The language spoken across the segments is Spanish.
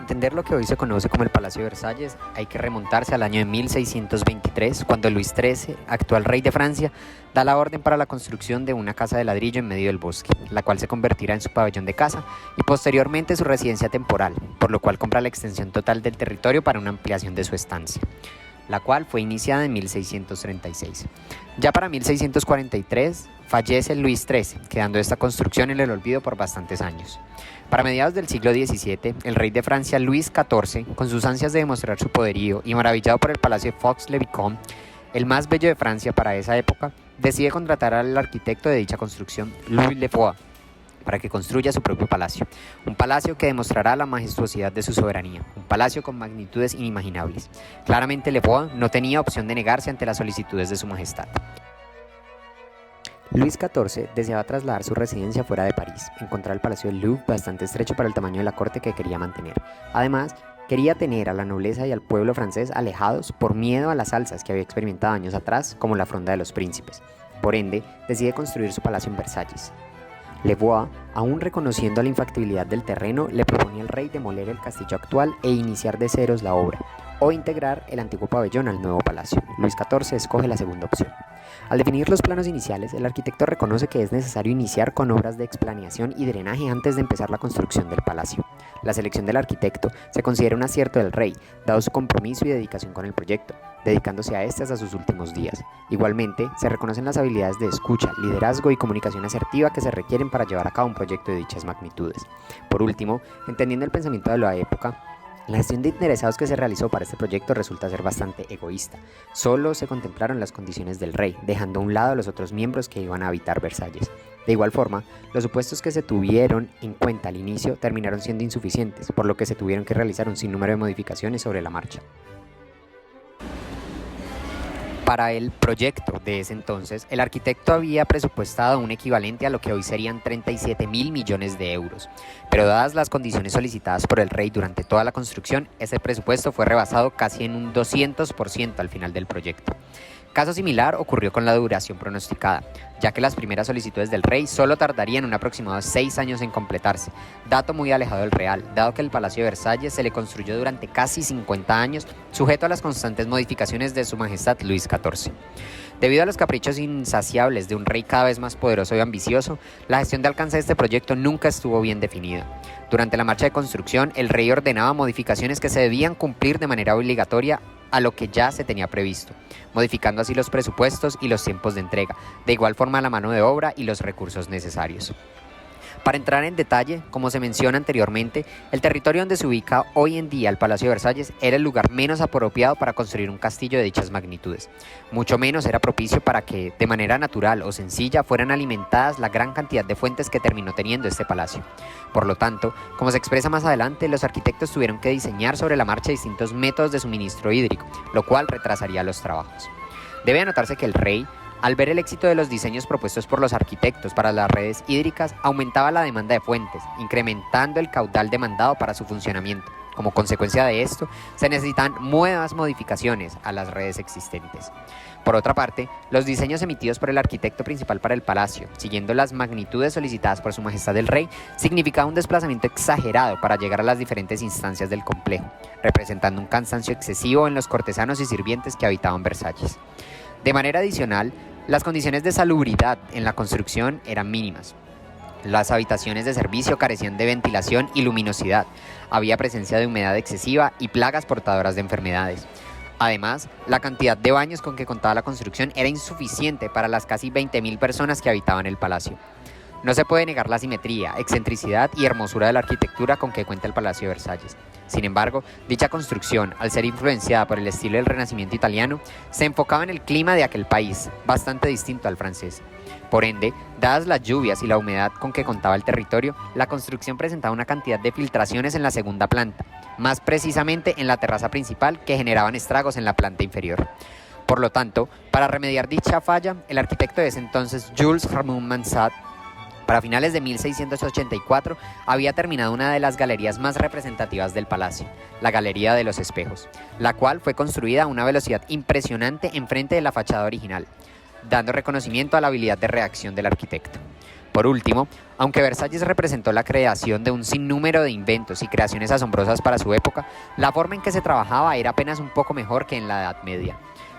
entender lo que hoy se conoce como el Palacio de Versalles, hay que remontarse al año de 1623, cuando Luis XIII, actual rey de Francia, da la orden para la construcción de una casa de ladrillo en medio del bosque, la cual se convertirá en su pabellón de caza y posteriormente su residencia temporal, por lo cual compra la extensión total del territorio para una ampliación de su estancia, la cual fue iniciada en 1636. Ya para 1643 fallece Luis XIII, quedando esta construcción en el olvido por bastantes años. Para mediados del siglo XVII, el rey de Francia Luis XIV, con sus ansias de demostrar su poderío y maravillado por el palacio de Fox-le-Vicomte, el más bello de Francia para esa época, decide contratar al arquitecto de dicha construcción, Louis Le Foix, para que construya su propio palacio. Un palacio que demostrará la majestuosidad de su soberanía, un palacio con magnitudes inimaginables. Claramente Le Foix no tenía opción de negarse ante las solicitudes de su majestad. Luis XIV deseaba trasladar su residencia fuera de París, encontrar el Palacio del Louvre bastante estrecho para el tamaño de la corte que quería mantener. Además, quería tener a la nobleza y al pueblo francés alejados por miedo a las alzas que había experimentado años atrás, como la Fronda de los Príncipes. Por ende, decide construir su palacio en Versalles. Le Foix, aún reconociendo la infactibilidad del terreno, le proponía al rey demoler el castillo actual e iniciar de ceros la obra, o integrar el antiguo pabellón al nuevo palacio. Luis XIV escoge la segunda opción. Al definir los planos iniciales, el arquitecto reconoce que es necesario iniciar con obras de explaniación y drenaje antes de empezar la construcción del palacio. La selección del arquitecto se considera un acierto del rey, dado su compromiso y dedicación con el proyecto, dedicándose a este hasta sus últimos días. Igualmente, se reconocen las habilidades de escucha, liderazgo y comunicación asertiva que se requieren para llevar a cabo un proyecto de dichas magnitudes. Por último, entendiendo el pensamiento de la época, la gestión de interesados que se realizó para este proyecto resulta ser bastante egoísta. Solo se contemplaron las condiciones del rey, dejando a un lado a los otros miembros que iban a habitar Versalles. De igual forma, los supuestos que se tuvieron en cuenta al inicio terminaron siendo insuficientes, por lo que se tuvieron que realizar un sinnúmero de modificaciones sobre la marcha. Para el proyecto de ese entonces, el arquitecto había presupuestado un equivalente a lo que hoy serían 37.000 millones de euros, pero dadas las condiciones solicitadas por el rey durante toda la construcción, ese presupuesto fue rebasado casi en un 200% al final del proyecto. Caso similar ocurrió con la duración pronosticada, ya que las primeras solicitudes del rey solo tardarían un aproximado de 6 años en completarse, dato muy alejado del real, dado que el Palacio de Versalles se le construyó durante casi 50 años, sujeto a las constantes modificaciones de su majestad Luis XIV. Debido a los caprichos insaciables de un rey cada vez más poderoso y ambicioso, la gestión de alcance de este proyecto nunca estuvo bien definida. Durante la marcha de construcción, el rey ordenaba modificaciones que se debían cumplir de manera obligatoria a lo que ya se tenía previsto, modificando así los presupuestos y los tiempos de entrega, de igual forma la mano de obra y los recursos necesarios. Para entrar en detalle, como se menciona anteriormente, el territorio donde se ubica hoy en día el Palacio de Versalles era el lugar menos apropiado para construir un castillo de dichas magnitudes. Mucho menos era propicio para que, de manera natural o sencilla, fueran alimentadas la gran cantidad de fuentes que terminó teniendo este palacio. Por lo tanto, como se expresa más adelante, los arquitectos tuvieron que diseñar sobre la marcha distintos métodos de suministro hídrico, lo cual retrasaría los trabajos. Debe anotarse que el rey, al ver el éxito de los diseños propuestos por los arquitectos para las redes hídricas, aumentaba la demanda de fuentes, incrementando el caudal demandado para su funcionamiento. Como consecuencia de esto, se necesitan nuevas modificaciones a las redes existentes. Por otra parte, los diseños emitidos por el arquitecto principal para el palacio, siguiendo las magnitudes solicitadas por su majestad el rey, significaba un desplazamiento exagerado para llegar a las diferentes instancias del complejo, representando un cansancio excesivo en los cortesanos y sirvientes que habitaban Versalles. De manera adicional, las condiciones de salubridad en la construcción eran mínimas. Las habitaciones de servicio carecían de ventilación y luminosidad, había presencia de humedad excesiva y plagas portadoras de enfermedades. Además, la cantidad de baños con que contaba la construcción era insuficiente para las casi 20.000 personas que habitaban el palacio. No se puede negar la simetría, excentricidad y hermosura de la arquitectura con que cuenta el Palacio de Versalles. Sin embargo, dicha construcción, al ser influenciada por el estilo del Renacimiento italiano, se enfocaba en el clima de aquel país, bastante distinto al francés. Por ende, dadas las lluvias y la humedad con que contaba el territorio, la construcción presentaba una cantidad de filtraciones en la segunda planta, más precisamente en la terraza principal, que generaban estragos en la planta inferior. Por lo tanto, para remediar dicha falla, el arquitecto de ese entonces, Jules Ramon Mansart, para finales de 1684 había terminado una de las galerías más representativas del palacio, la Galería de los Espejos, la cual fue construida a una velocidad impresionante enfrente de la fachada original, dando reconocimiento a la habilidad de reacción del arquitecto. Por último, aunque Versalles representó la creación de un sinnúmero de inventos y creaciones asombrosas para su época, la forma en que se trabajaba era apenas un poco mejor que en la Edad Media.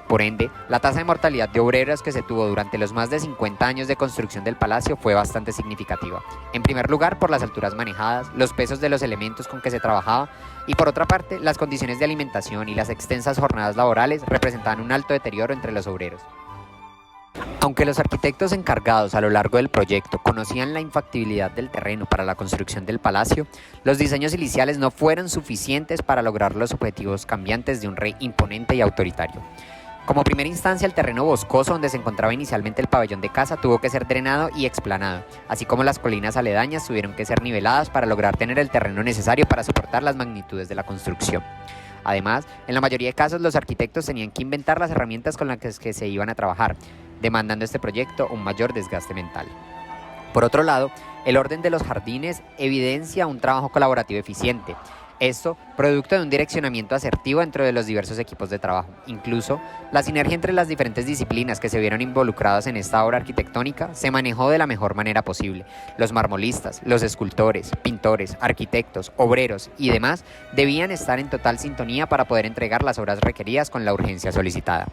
Por ende, la tasa de mortalidad de obreros que se tuvo durante los más de 50 años de construcción del palacio fue bastante significativa. En primer lugar, por las alturas manejadas, los pesos de los elementos con que se trabajaba y por otra parte, las condiciones de alimentación y las extensas jornadas laborales representaban un alto deterioro entre los obreros. Aunque los arquitectos encargados a lo largo del proyecto conocían la infactibilidad del terreno para la construcción del palacio, los diseños iniciales no fueron suficientes para lograr los objetivos cambiantes de un rey imponente y autoritario. Como primera instancia, el terreno boscoso donde se encontraba inicialmente el pabellón de caza tuvo que ser drenado y explanado, así como las colinas aledañas tuvieron que ser niveladas para lograr tener el terreno necesario para soportar las magnitudes de la construcción. Además, en la mayoría de casos los arquitectos tenían que inventar las herramientas con las que se iban a trabajar, demandando este proyecto un mayor desgaste mental. Por otro lado, el orden de los jardines evidencia un trabajo colaborativo eficiente. Esto, producto de un direccionamiento asertivo dentro de los diversos equipos de trabajo. Incluso, la sinergia entre las diferentes disciplinas que se vieron involucradas en esta obra arquitectónica se manejó de la mejor manera posible. Los marmolistas, los escultores, pintores, arquitectos, obreros y demás debían estar en total sintonía para poder entregar las obras requeridas con la urgencia solicitada.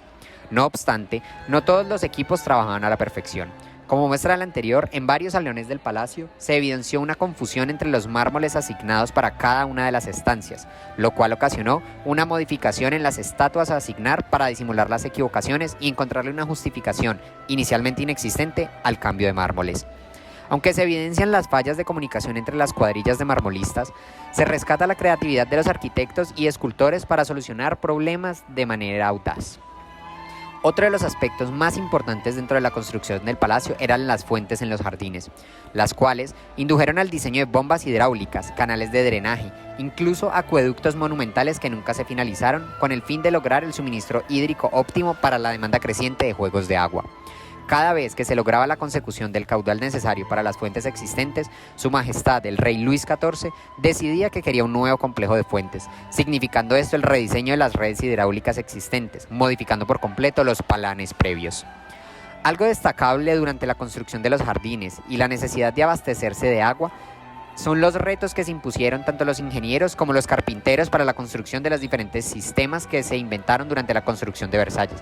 No obstante, no todos los equipos trabajaban a la perfección. Como muestra el anterior, en varios salones del palacio se evidenció una confusión entre los mármoles asignados para cada una de las estancias, lo cual ocasionó una modificación en las estatuas a asignar para disimular las equivocaciones y encontrarle una justificación, inicialmente inexistente, al cambio de mármoles. Aunque se evidencian las fallas de comunicación entre las cuadrillas de marmolistas, se rescata la creatividad de los arquitectos y escultores para solucionar problemas de manera audaz. Otro de los aspectos más importantes dentro de la construcción del palacio eran las fuentes en los jardines, las cuales indujeron al diseño de bombas hidráulicas, canales de drenaje, incluso acueductos monumentales que nunca se finalizaron con el fin de lograr el suministro hídrico óptimo para la demanda creciente de juegos de agua. Cada vez que se lograba la consecución del caudal necesario para las fuentes existentes, Su Majestad el Rey Luis XIV decidía que quería un nuevo complejo de fuentes, significando esto el rediseño de las redes hidráulicas existentes, modificando por completo los palanes previos. Algo destacable durante la construcción de los jardines y la necesidad de abastecerse de agua son los retos que se impusieron tanto los ingenieros como los carpinteros para la construcción de los diferentes sistemas que se inventaron durante la construcción de Versalles.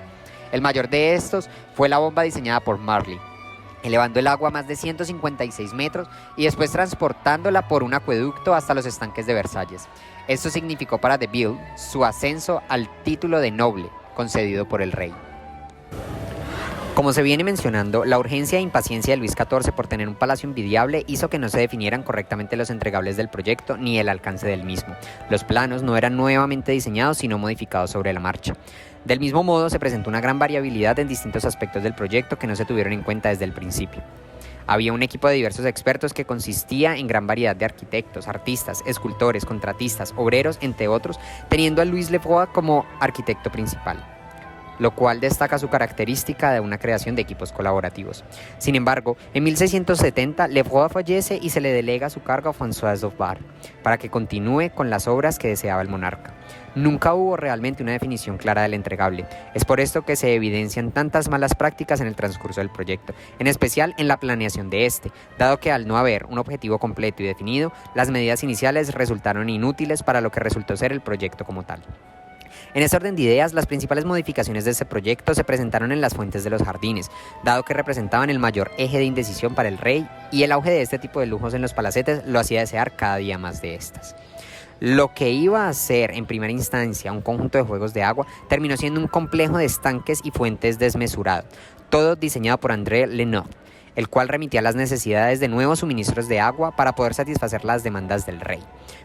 El mayor de estos fue la bomba diseñada por Marly, elevando el agua a más de 156 metros y después transportándola por un acueducto hasta los estanques de Versalles. Esto significó para De Ville su ascenso al título de noble, concedido por el rey. Como se viene mencionando, la urgencia e impaciencia de Luis XIV por tener un palacio envidiable hizo que no se definieran correctamente los entregables del proyecto ni el alcance del mismo. Los planos no eran nuevamente diseñados sino modificados sobre la marcha. Del mismo modo, se presentó una gran variabilidad en distintos aspectos del proyecto que no se tuvieron en cuenta desde el principio. Había un equipo de diversos expertos que consistía en gran variedad de arquitectos, artistas, escultores, contratistas, obreros, entre otros, teniendo a Louis Lefroy como arquitecto principal, lo cual destaca su característica de una creación de equipos colaborativos. Sin embargo, en 1670 Lefroy fallece y se le delega su cargo a François Daubar para que continúe con las obras que deseaba el monarca. Nunca hubo realmente una definición clara del entregable. Es por esto que se evidencian tantas malas prácticas en el transcurso del proyecto, en especial en la planeación de este, dado que al no haber un objetivo completo y definido, las medidas iniciales resultaron inútiles para lo que resultó ser el proyecto como tal. En este orden de ideas, las principales modificaciones de este proyecto se presentaron en las fuentes de los jardines, dado que representaban el mayor eje de indecisión para el rey y el auge de este tipo de lujos en los palacetes lo hacía desear cada día más de estas. Lo que iba a ser en primera instancia un conjunto de juegos de agua terminó siendo un complejo de estanques y fuentes desmesurado, todo diseñado por André Lenot, el cual remitía las necesidades de nuevos suministros de agua para poder satisfacer las demandas del rey.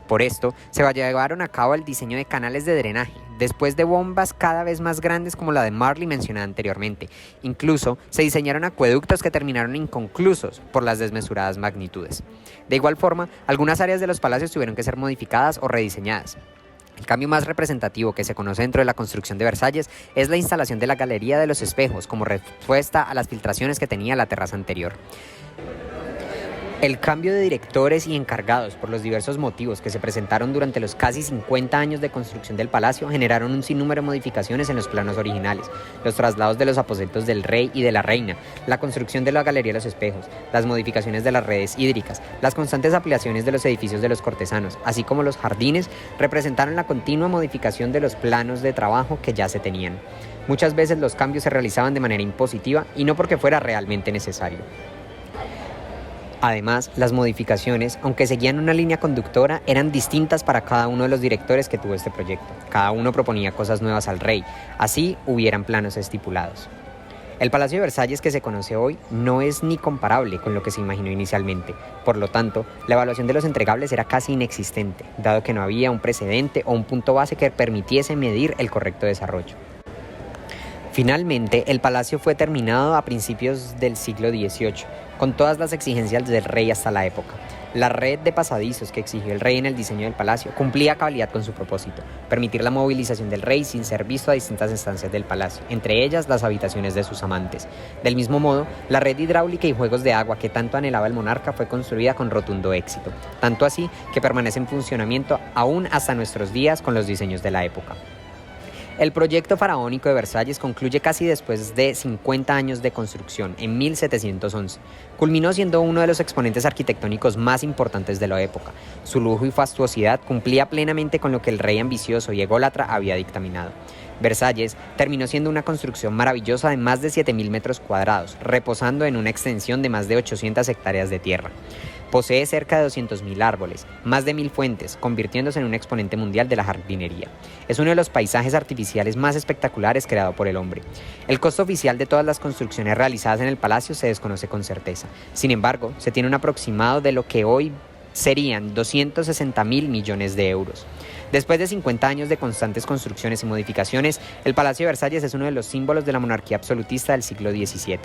Por esto, se llevaron a cabo el diseño de canales de drenaje, después de bombas cada vez más grandes como la de Marly mencionada anteriormente. Incluso se diseñaron acueductos que terminaron inconclusos por las desmesuradas magnitudes. De igual forma, algunas áreas de los palacios tuvieron que ser modificadas o rediseñadas. El cambio más representativo que se conoce dentro de la construcción de Versalles es la instalación de la Galería de los Espejos como respuesta a las filtraciones que tenía la terraza anterior. El cambio de directores y encargados por los diversos motivos que se presentaron durante los casi 50 años de construcción del palacio generaron un sinnúmero de modificaciones en los planos originales, los traslados de los aposentos del rey y de la reina, la construcción de la Galería de los Espejos, las modificaciones de las redes hídricas, las constantes ampliaciones de los edificios de los cortesanos, así como los jardines, representaron la continua modificación de los planos de trabajo que ya se tenían. Muchas veces los cambios se realizaban de manera impositiva y no porque fuera realmente necesario. Además, las modificaciones, aunque seguían una línea conductora, eran distintas para cada uno de los directores que tuvo este proyecto. Cada uno proponía cosas nuevas al rey, así hubieran planos estipulados. El Palacio de Versalles que se conoce hoy no es ni comparable con lo que se imaginó inicialmente. Por lo tanto, la evaluación de los entregables era casi inexistente, dado que no había un precedente o un punto base que permitiese medir el correcto desarrollo. Finalmente, el palacio fue terminado a principios del siglo XVIII, con todas las exigencias del rey hasta la época. La red de pasadizos que exigió el rey en el diseño del palacio cumplía a cabalidad con su propósito, permitir la movilización del rey sin ser visto a distintas estancias del palacio, entre ellas las habitaciones de sus amantes. Del mismo modo, la red hidráulica y juegos de agua que tanto anhelaba el monarca fue construida con rotundo éxito, tanto así que permanece en funcionamiento aún hasta nuestros días con los diseños de la época. El proyecto faraónico de Versalles concluye casi después de 50 años de construcción, en 1711. Culminó siendo uno de los exponentes arquitectónicos más importantes de la época. Su lujo y fastuosidad cumplía plenamente con lo que el rey ambicioso y ególatra había dictaminado. Versalles terminó siendo una construcción maravillosa de más de 7.000 metros cuadrados, reposando en una extensión de más de 800 hectáreas de tierra. Posee cerca de 200.000 árboles, más de 1.000 fuentes, convirtiéndose en un exponente mundial de la jardinería. Es uno de los paisajes artificiales más espectaculares creado por el hombre. El costo oficial de todas las construcciones realizadas en el palacio se desconoce con certeza. Sin embargo, se tiene un aproximado de lo que hoy serían 260.000 millones de euros. Después de 50 años de constantes construcciones y modificaciones, el Palacio de Versalles es uno de los símbolos de la monarquía absolutista del siglo XVII.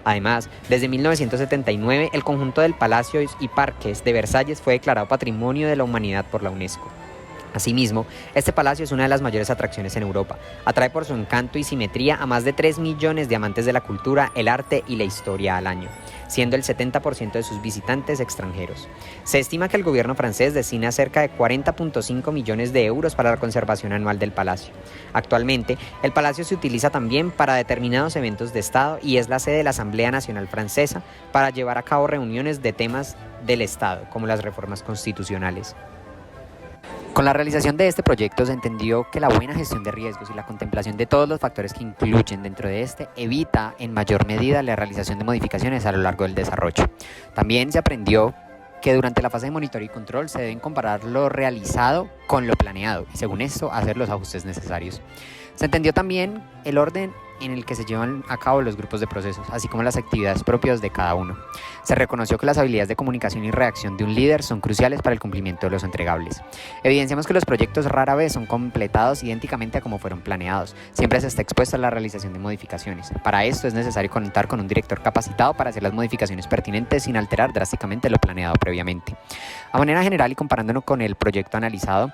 Además, desde 1979, el conjunto del Palacio y Parques de Versalles fue declarado Patrimonio de la Humanidad por la UNESCO. Asimismo, este palacio es una de las mayores atracciones en Europa. Atrae por su encanto y simetría a más de 3 millones de amantes de la cultura, el arte y la historia al año, siendo el 70% de sus visitantes extranjeros. Se estima que el gobierno francés destina cerca de 40.5 millones de euros para la conservación anual del palacio. Actualmente, el palacio se utiliza también para determinados eventos de Estado y es la sede de la Asamblea Nacional Francesa para llevar a cabo reuniones de temas del Estado, como las reformas constitucionales. Con la realización de este proyecto se entendió que la buena gestión de riesgos y la contemplación de todos los factores que incluyen dentro de este evita en mayor medida la realización de modificaciones a lo largo del desarrollo. También se aprendió que durante la fase de monitoreo y control se deben comparar lo realizado con lo planeado y según esto hacer los ajustes necesarios. Se entendió también el orden en el que se llevan a cabo los grupos de procesos, así como las actividades propias de cada uno. Se reconoció que las habilidades de comunicación y reacción de un líder son cruciales para el cumplimiento de los entregables. Evidenciamos que los proyectos rara vez son completados idénticamente a como fueron planeados. Siempre se está expuesto a la realización de modificaciones. Para esto es necesario contar con un director capacitado para hacer las modificaciones pertinentes sin alterar drásticamente lo planeado previamente. A manera general y comparándonos con el proyecto analizado,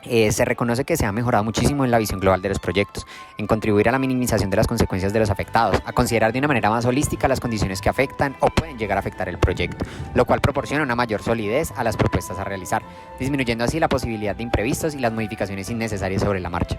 se reconoce que se ha mejorado muchísimo en la visión global de los proyectos, en contribuir a la minimización de las consecuencias de los afectados, a considerar de una manera más holística las condiciones que afectan o pueden llegar a afectar el proyecto, lo cual proporciona una mayor solidez a las propuestas a realizar, disminuyendo así la posibilidad de imprevistos y las modificaciones innecesarias sobre la marcha.